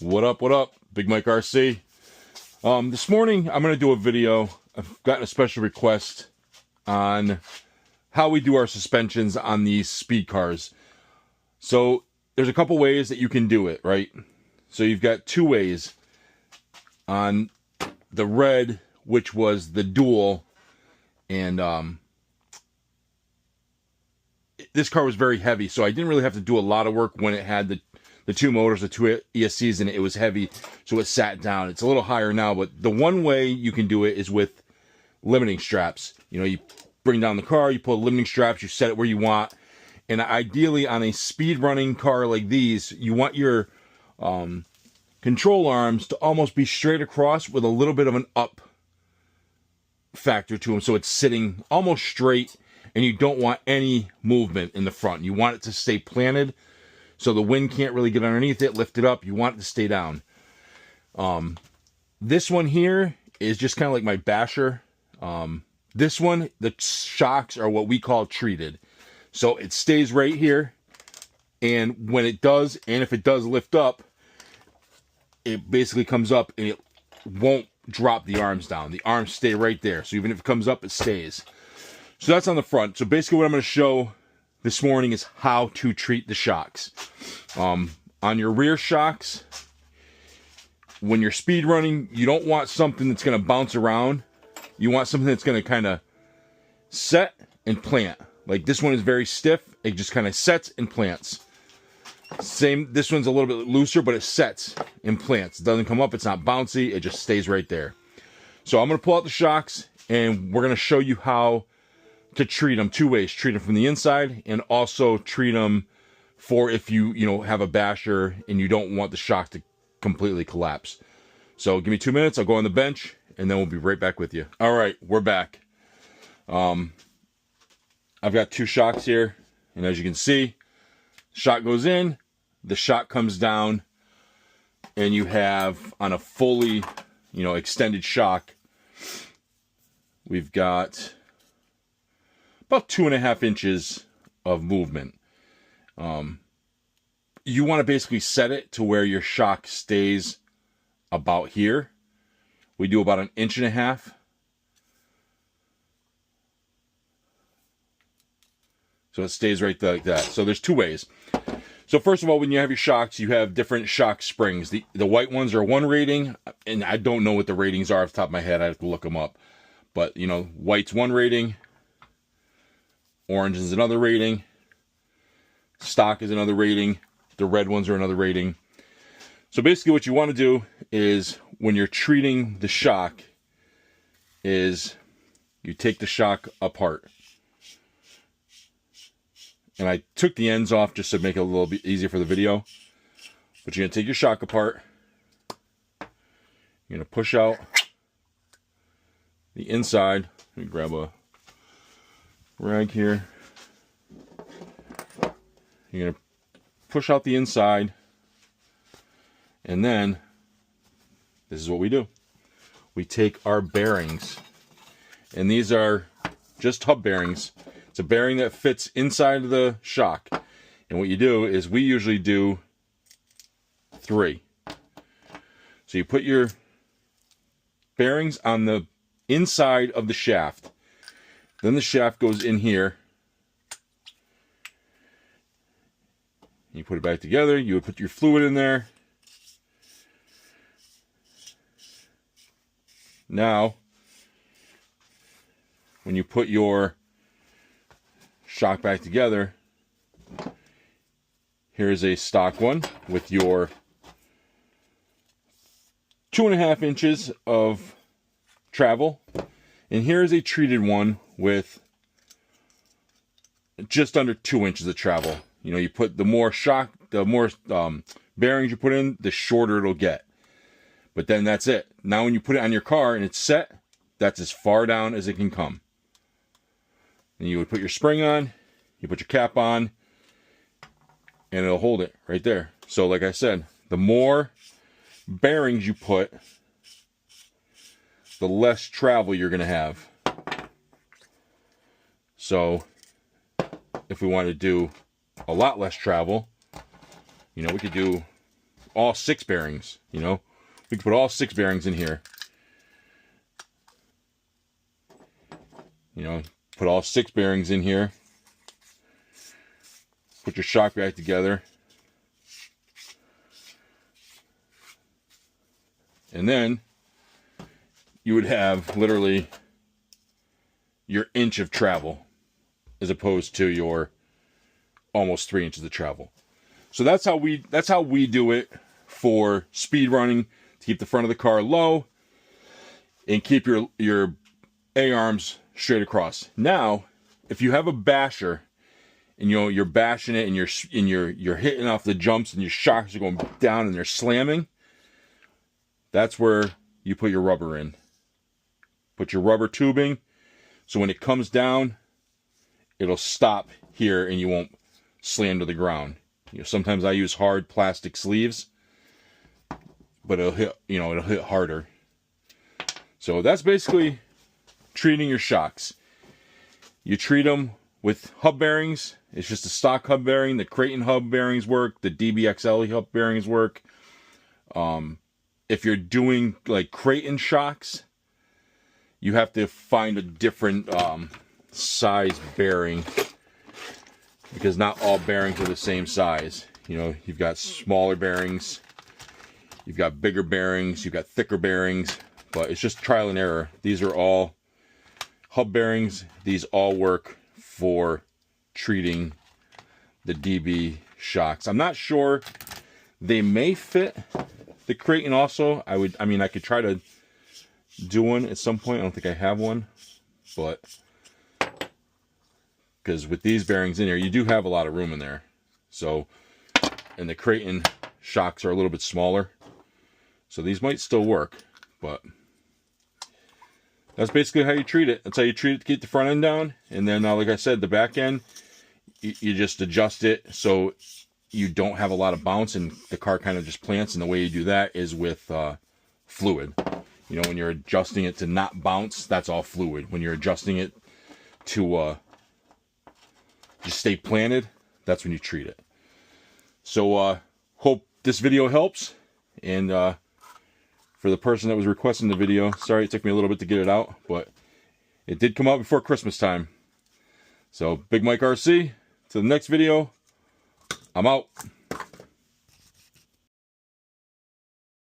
What up, what up? Big Mike RC. This morning I'm going to do a video. I've gotten a special request on how we do our suspensions on these speed cars. So there's a couple ways that you can do it, right? So you've got two ways. On the red, which was the dual, and this car was very heavy, so I didn't really have to do a lot of work when it had the two motors, the two ESCs, and it was heavy, so it sat down. It's a little higher now, but the one way you can do it is with limiting straps. You know, you bring down the car, you pull limiting straps, you set it where you want, and ideally on a speed running car like these, you want your control arms to almost be straight across with a little bit of an up factor to them, so it's sitting almost straight, and you don't want any movement in the front. You want it to stay planted, so the wind can't really get underneath it, lift it up. You want it to stay down. This one here is just kind of like my basher. This one, the shocks are what we call treated. So it stays right here, and when it does, and if it does lift up, it basically comes up and it won't drop the arms down. The arms stay right there. So even if it comes up, it stays. So that's on the front. So basically what I'm going to show this morning is how to treat the shocks. On your rear shocks, when you're speed running, you don't want something that's going to bounce around. You want something that's going to kind of set and plant. Like this one is very stiff. It just kind of sets and plants. Same, this one's a little bit looser, but it sets and plants. It doesn't come up, it's not bouncy, it just stays right there. So I'm going to pull out the shocks, and we're going to show you how to treat them two ways. Treat them from the inside, and also treat them for if you have a basher and you don't want the shock to completely collapse. So give me 2 minutes, I'll go on the bench, and then we'll be right back with you. All right, we're back. I've got two shocks here, and as you can see, shock goes in, the shock comes down, and you have on a fully, extended shock, we've got about 2.5 inches of movement. You want to basically set it to where your shock stays about here. We do about 1.5 inches. So it stays right there like that. So there's two ways. So first of all, when you have your shocks, you have different shock springs. The white ones are one rating, and I don't know what the ratings are off the top of my head. I have to look them up. But, white's one rating, orange is another rating, stock is another rating, the red ones are another rating. So basically what you want to do is, when you're treating the shock, is you take the shock apart. And I took the ends off just to make it a little bit easier for the video. But you're going to take your shock apart. You're going to push out the inside. Let me grab a rag here. You're going to push out the inside. And then, this is what we do. We take our bearings. And these are just hub bearings. It's a bearing that fits inside of the shock. And what you do is, we usually do 3. So you put your bearings on the inside of the shaft. Then the shaft goes in here. You put it back together. You would put your fluid in there. Now, when you put your shock back together, here's a stock one with your 2.5 inches of travel, and here's a treated one with just under 2 inches of travel. You put the more shock, the more bearings you put in, the shorter it'll get. But then that's it. Now when you put it on your car and it's set, that's as far down as it can come. And you would put your spring on, you put your cap on, and it'll hold it right there. So like I said, the more bearings you put, the less travel you're going to have. So if we want to do a lot less travel, we could do all 6 bearings, you know. We can put all 6 bearings in here. You know, put all 6 bearings in here. Put your shock back together. And then you would have literally your inch of travel as opposed to your almost 3 inches of travel. So that's how we do it for speed running, to keep the front of the car low and keep your A-arms straight across. Now, if you have a basher and you're bashing it and you're hitting off the jumps and your shocks are going down and they're slamming, that's where you put your rubber in. Put your rubber tubing so when it comes down, it'll stop here and you won't slam to the ground. You know, sometimes I use hard plastic sleeves, but it'll hit harder. So that's basically treating your shocks. You treat them with hub bearings. It's just a stock hub bearing. The Creighton hub bearings work. The DBXL hub bearings work. If you're doing like Creighton shocks, you have to find a different size bearing, because not all bearings are the same size. You know, you've got smaller bearings, you've got bigger bearings, you've got thicker bearings, but it's just trial and error. These are all hub bearings. These all work for treating the DB shocks. I'm not sure. They may fit the Creighton also. I could try to do one at some point. I don't think I have one, but because with these bearings in here, you do have a lot of room in there. So, and the Creighton shocks are a little bit smaller, so these might still work, but that's basically how you treat it. That's how you treat it to keep the front end down. And then, like I said, the back end, you just adjust it so you don't have a lot of bounce and the car kind of just plants. And the way you do that is with fluid. You know, when you're adjusting it to not bounce, that's all fluid. When you're adjusting it to just stay planted, that's when you treat it. So hope this video helps. And for the person that was requesting the video, sorry it took me a little bit to get it out, but it did come out before Christmas time. So Big Mike RC, to the next video, I'm out.